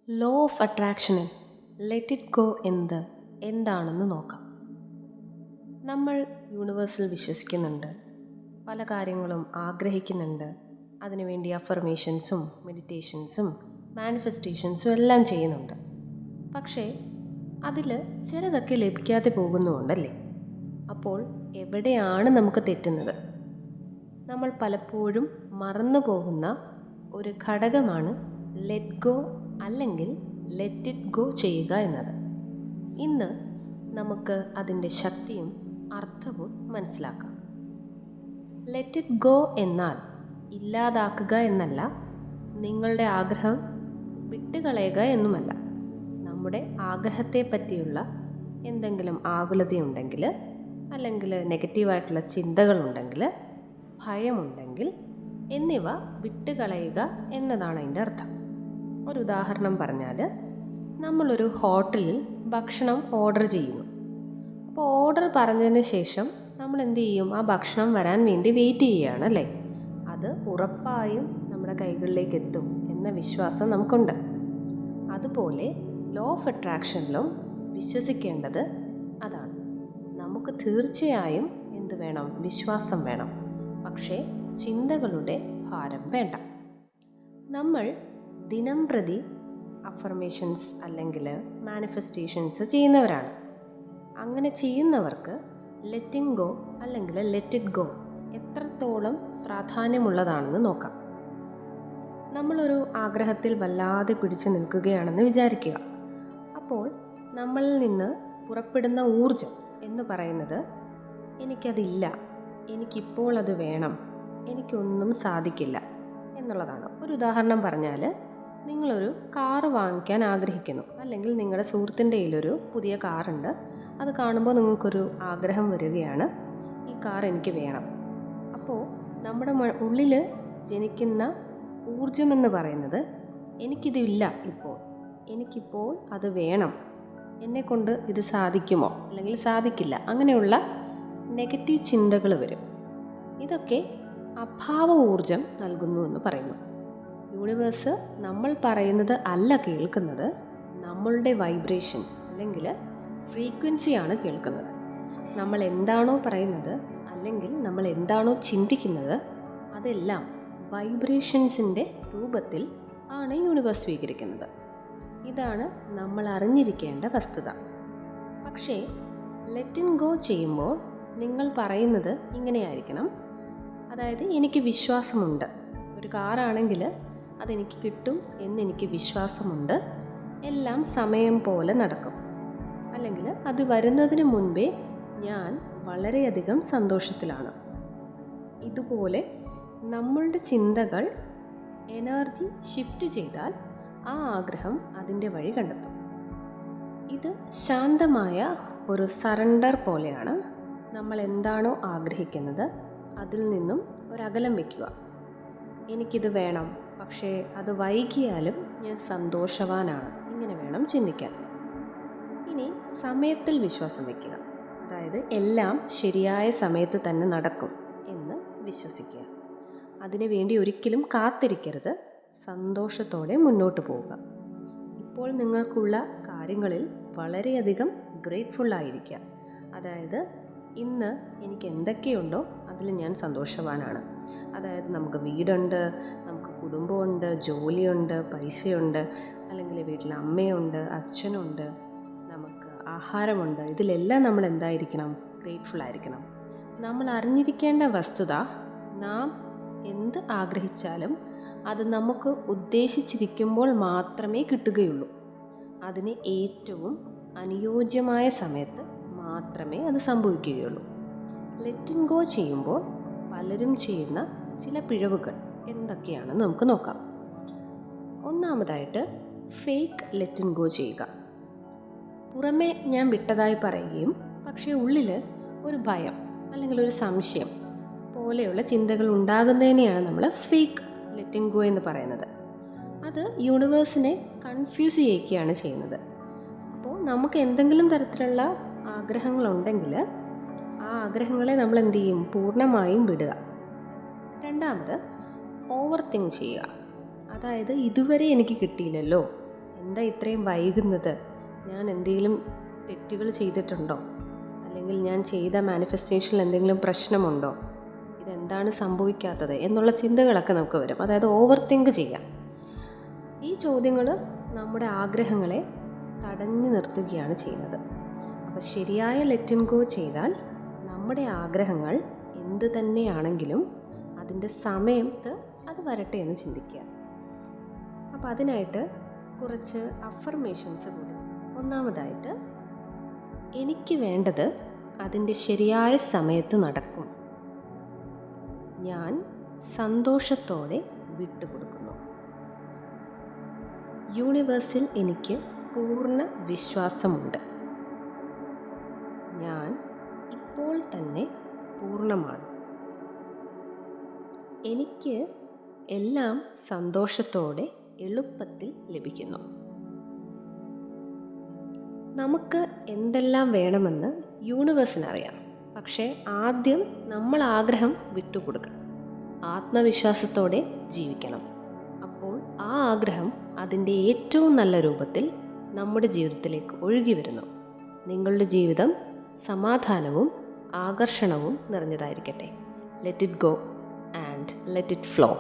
Law of അട്രാക്ഷനിൽ let it go എന്താണെന്ന് നോക്കാം. നമ്മൾ യൂണിവേഴ്സിൽ വിശ്വസിക്കുന്നുണ്ട്, പല കാര്യങ്ങളും ആഗ്രഹിക്കുന്നുണ്ട്, അതിനുവേണ്ടി അഫർമേഷൻസും മെഡിറ്റേഷൻസും മാനിഫെസ്റ്റേഷൻസും എല്ലാം ചെയ്യുന്നുണ്ട്. പക്ഷേ അതിൽ ചിലതൊക്കെ ലഭിക്കാതെ പോകുന്നുമുണ്ടല്ലേ. അപ്പോൾ എവിടെയാണ് നമുക്ക് തെറ്റുന്നത്? നമ്മൾ പലപ്പോഴും മറന്നു പോകുന്ന ഒരു ഘടകമാണ് ലെറ്റ് ഗോ അല്ലെങ്കിൽ ലെറ്റ് ഇറ്റ് ഗോ ചെയ്യുക എന്നത്. ഇന്ന് നമുക്ക് അതിൻ്റെ ശക്തിയും അർത്ഥവും മനസ്സിലാക്കാം. ലെറ്റ് ഇറ്റ് ഗോ എന്നാൽ ഇല്ലാതാക്കുക എന്നല്ല, നിങ്ങളുടെ ആഗ്രഹം വിട്ടുകളയുക എന്നുമല്ല. നമ്മുടെ ആഗ്രഹത്തെ പറ്റിയുള്ള എന്തെങ്കിലും ആകുലതയുണ്ടെങ്കിൽ, അല്ലെങ്കിൽ നെഗറ്റീവായിട്ടുള്ള ചിന്തകളുണ്ടെങ്കിൽ, ഭയമുണ്ടെങ്കിൽ എന്നിവ വിട്ടുകളയുക എന്നതാണ് അതിൻ്റെ അർത്ഥം. ഒരു ഉദാഹരണം പറഞ്ഞാൽ, നമ്മളൊരു ഹോട്ടലിൽ ഭക്ഷണം ഓർഡർ ചെയ്യുന്നു. അപ്പോൾ ഓർഡർ പറഞ്ഞതിന് ശേഷം നമ്മൾ എന്ത് ചെയ്യും? ആ ഭക്ഷണം വരാൻ വേണ്ടി വെയിറ്റ് ചെയ്യുകയാണ് അല്ലേ. അത് ഉറപ്പായും നമ്മുടെ കൈകളിലേക്ക് എത്തും എന്ന വിശ്വാസം നമുക്കുണ്ട്. അതുപോലെ ലോ ഓഫ് അട്രാക്ഷനിലും വിശ്വസിക്കേണ്ടത് അതാണ്. നമുക്ക് തീർച്ചയായും എന്ത് വേണം? വിശ്വാസം വേണം. പക്ഷേ ചിന്തകളുടെ ഭാരം വേണ്ട. നമ്മൾ ദിനം പ്രതി അഫർമേഷൻസ് അല്ലെങ്കിൽ മാനിഫെസ്റ്റേഷൻസ് ചെയ്യുന്നവരാണ്. അങ്ങനെ ചെയ്യുന്നവർക്ക് ലെറ്റിംഗ് ഗോ അല്ലെങ്കിൽ ലെറ്റ് ഇറ്റ് ഗോ എത്രത്തോളം പ്രാധാന്യമുള്ളതാണെന്ന് നോക്കാം. നമ്മളൊരു ആഗ്രഹത്തിൽ വല്ലാതെ പിടിച്ചു നിൽക്കുകയാണെന്ന് വിചാരിക്കുക. അപ്പോൾ നമ്മളിൽ നിന്ന് പുറപ്പെടുന്ന ഊർജം എന്ന് പറയുന്നത്, എനിക്കതില്ല, എനിക്കിപ്പോൾ അത് വേണം, എനിക്കൊന്നും സാധിക്കില്ല എന്നുള്ളതാണ്. ഒരു ഉദാഹരണം പറഞ്ഞാൽ, നിങ്ങളൊരു കാറ് വാങ്ങിക്കാൻ ആഗ്രഹിക്കുന്നു, അല്ലെങ്കിൽ നിങ്ങളുടെ സുഹൃത്തിൻ്റെ കയ്യിലൊരു പുതിയ കാറുണ്ട്. അത് കാണുമ്പോൾ നിങ്ങൾക്കൊരു ആഗ്രഹം വരികയാണ്, ഈ കാർ എനിക്ക് വേണം. അപ്പോൾ നമ്മുടെ ഉള്ളിൽ ജനിക്കുന്ന ഊർജമെന്ന് പറയുന്നത്, എനിക്കിതില്ല ഇപ്പോൾ, എനിക്കിപ്പോൾ അത് വേണം, എന്നെക്കൊണ്ട് ഇത് സാധിക്കുമോ അല്ലെങ്കിൽ സാധിക്കില്ല, അങ്ങനെയുള്ള നെഗറ്റീവ് ചിന്തകൾ വരും. ഇതൊക്കെ അഭാവ ഊർജം നൽകുന്നു എന്ന് പറയുന്നു. യൂണിവേഴ്സ് നമ്മൾ പറയുന്നത് അല്ല കേൾക്കുന്നത്, നമ്മളുടെ വൈബ്രേഷൻ അല്ലെങ്കിൽ ഫ്രീക്വൻസിയാണ് കേൾക്കുന്നത്. നമ്മൾ എന്താണോ പറയുന്നത് അല്ലെങ്കിൽ നമ്മൾ എന്താണോ ചിന്തിക്കുന്നത്, അതെല്ലാം വൈബ്രേഷൻസിൻ്റെ രൂപത്തിൽ ആണ് യൂണിവേഴ്സ് സ്വീകരിക്കുന്നത്. ഇതാണ് നമ്മൾ അറിഞ്ഞിരിക്കേണ്ട വസ്തുത. പക്ഷേ ലെറ്റ് ഇറ്റ് ഗോ ചെയ്യുമ്പോൾ നിങ്ങൾ പറയുന്നത് ഇങ്ങനെയായിരിക്കണം. അതായത്, എനിക്ക് വിശ്വാസമുണ്ട്, ഒരു കാറാണെങ്കിൽ അതെനിക്ക് കിട്ടും എന്നെനിക്ക് വിശ്വാസമുണ്ട്, എല്ലാം സമയം പോലെ നടക്കും, അല്ലെങ്കിൽ അത് വരുന്നതിന് മുൻപേ ഞാൻ വളരെയധികം സന്തോഷത്തിലാണ്. ഇതുപോലെ നമ്മളുടെ ചിന്തകൾ എനർജി ഷിഫ്റ്റ് ചെയ്താൽ ആ ആഗ്രഹം അതിൻ്റെ വഴി കണ്ടെത്തും. ഇത് ശാന്തമായ ഒരു സറണ്ടർ പോലെയാണ്. നമ്മൾ എന്താണോ ആഗ്രഹിക്കുന്നത് അതിൽ നിന്നും ഒരകലം വയ്ക്കുക. എനിക്കിത് വേണം, പക്ഷേ അത് വൈകിയാലും ഞാൻ സന്തോഷവാനാണ്, ഇങ്ങനെ വേണം ചിന്തിക്കാൻ. ഇനി സമയത്തിൽ വിശ്വാസം വയ്ക്കുക. അതായത്, എല്ലാം ശരിയായ സമയത്ത് തന്നെ നടക്കും എന്ന് വിശ്വസിക്കുക. അതിനു വേണ്ടി ഒരിക്കലും കാത്തിരിക്കരുത്, സന്തോഷത്തോടെ മുന്നോട്ട് പോവുക. ഇപ്പോൾ നിങ്ങൾക്കുള്ള കാര്യങ്ങളിൽ വളരെയധികം ഗ്രേറ്റ്ഫുള്ളായിരിക്കുക. അതായത്, ഇന്ന് എനിക്ക് എന്തൊക്കെയുണ്ടോ അതിൽ ഞാൻ സന്തോഷവാനാണ്. അതായത്, നമുക്ക് വീടുണ്ട്, നമുക്ക് കുടുംബമുണ്ട്, ജോലിയുണ്ട്, പൈസയുണ്ട്, അല്ലെങ്കിൽ വീട്ടിൽ അമ്മയുണ്ട്, അച്ഛനുണ്ട്, നമുക്ക് ആഹാരമുണ്ട്. ഇതിലെല്ലാം നമ്മൾ എന്തായിരിക്കണം? ഗ്രേറ്റ്ഫുള്ളായിരിക്കണം. നമ്മൾ അറിഞ്ഞിരിക്കേണ്ട വസ്തുത, നാം എന്ത് ആഗ്രഹിച്ചാലും അത് നമുക്ക് ഉദ്ദേശിച്ചിരിക്കുമ്പോൾ മാത്രമേ കിട്ടുകയുള്ളൂ. അതിന് ഏറ്റവും അനുയോജ്യമായ സമയത്ത് മാത്രമേ അത് സംഭവിക്കുകയുള്ളൂ. ലെറ്റ് ഇറ്റ് ഗോ ചെയ്യുമ്പോൾ പലരും ചെയ്യുന്ന ചില പിഴവുകൾ എന്തൊക്കെയാണെന്ന് നമുക്ക് നോക്കാം. ഒന്നാമതായിട്ട്, ഫേക്ക് ലെറ്റ് ഇറ്റ് ഗോ ചെയ്യുക. പുറമേ ഞാൻ വിട്ടതായി പറയുകയും പക്ഷേ ഉള്ളിൽ ഒരു ഭയം അല്ലെങ്കിൽ ഒരു സംശയം പോലെയുള്ള ചിന്തകൾ ഉണ്ടാകുന്നതിനെയാണ് നമ്മൾ ഫേക്ക് ലെറ്റ് ഇറ്റ് ഗോ എന്ന് പറയുന്നത്. അത് യൂണിവേഴ്സിനെ കൺഫ്യൂസ് ചെയ്യിക്കുകയാണ് ചെയ്യുന്നത്. അപ്പോൾ നമുക്ക് എന്തെങ്കിലും തരത്തിലുള്ള ആഗ്രഹങ്ങളുണ്ടെങ്കിൽ ആ ആഗ്രഹങ്ങളെ നമ്മൾ എന്ത് ചെയ്യും? പൂർണ്ണമായും വിടുക. രണ്ടാമത്, ഓവർ തിങ്ക് ചെയ്യുക. അതായത്, ഇതുവരെ എനിക്ക് കിട്ടിയില്ലല്ലോ, എന്താ ഇത്രയും വൈകുന്നത്? ഞാൻ എന്തെങ്കിലും തെറ്റുകൾ ചെയ്തിട്ടുണ്ടോ? അല്ലെങ്കിൽ ഞാൻ ചെയ്ത മാനിഫെസ്റ്റേഷനിൽ എന്തെങ്കിലും പ്രശ്നമുണ്ടോ? ഇതെന്താണ് സംഭവിക്കാത്തത് എന്നുള്ള ചിന്തകളൊക്കെ നമുക്ക് വരും. അതായത് ഓവർ തിങ്ക് ചെയ്യാം. ഈ ചോദ്യങ്ങൾ നമ്മുടെ ആഗ്രഹങ്ങളെ തടഞ്ഞു നിർത്തുകയാണ് ചെയ്യുന്നത്. അപ്പോൾ ശരിയായ ലെറ്റ് ഗോ ചെയ്താൽ നമ്മുടെ ആഗ്രഹങ്ങൾ എന്ത് തന്നെയാണെങ്കിലും അതിൻ്റെ സമയത്ത് അത് വരട്ടെ എന്ന് ചിന്തിക്കുക. അപ്പോൾ അതിനായിട്ട് കുറച്ച് അഫർമേഷൻസ് കൂടി. ഒന്നാമതായിട്ട്, എനിക്ക് വേണ്ടത് അതിൻ്റെ ശരിയായ സമയത്ത് നടക്കും. ഞാൻ സന്തോഷത്തോടെ വിട്ടുകൊടുക്കുന്നു. യൂണിവേഴ്സിൽ എനിക്ക് പൂർണ്ണ വിശ്വാസമുണ്ട്. ഞാൻ ഇപ്പോൾ തന്നെ പൂർണ്ണമാണ്. എനിക്ക് എല്ലാം സന്തോഷത്തോടെ എളുപ്പത്തിൽ ലഭിക്കുന്നു. നമുക്ക് എന്തെല്ലാം വേണമെന്ന് യൂണിവേഴ്സിനറിയാം. പക്ഷേ ആദ്യം നമ്മൾ ആഗ്രഹം വിട്ടുകൊടുക്കണം. ആത്മവിശ്വാസത്തോടെ ജീവിക്കണം. അപ്പോൾ ആ ആഗ്രഹം അതിൻ്റെ ഏറ്റവും നല്ല രൂപത്തിൽ നമ്മുടെ ജീവിതത്തിലേക്ക് ഒഴുകി വരുന്നു. നിങ്ങളുടെ ജീവിതം സമാധാനവും ആകർഷണവും നിറഞ്ഞതായിരിക്കട്ടെ. Let it go and let it flow.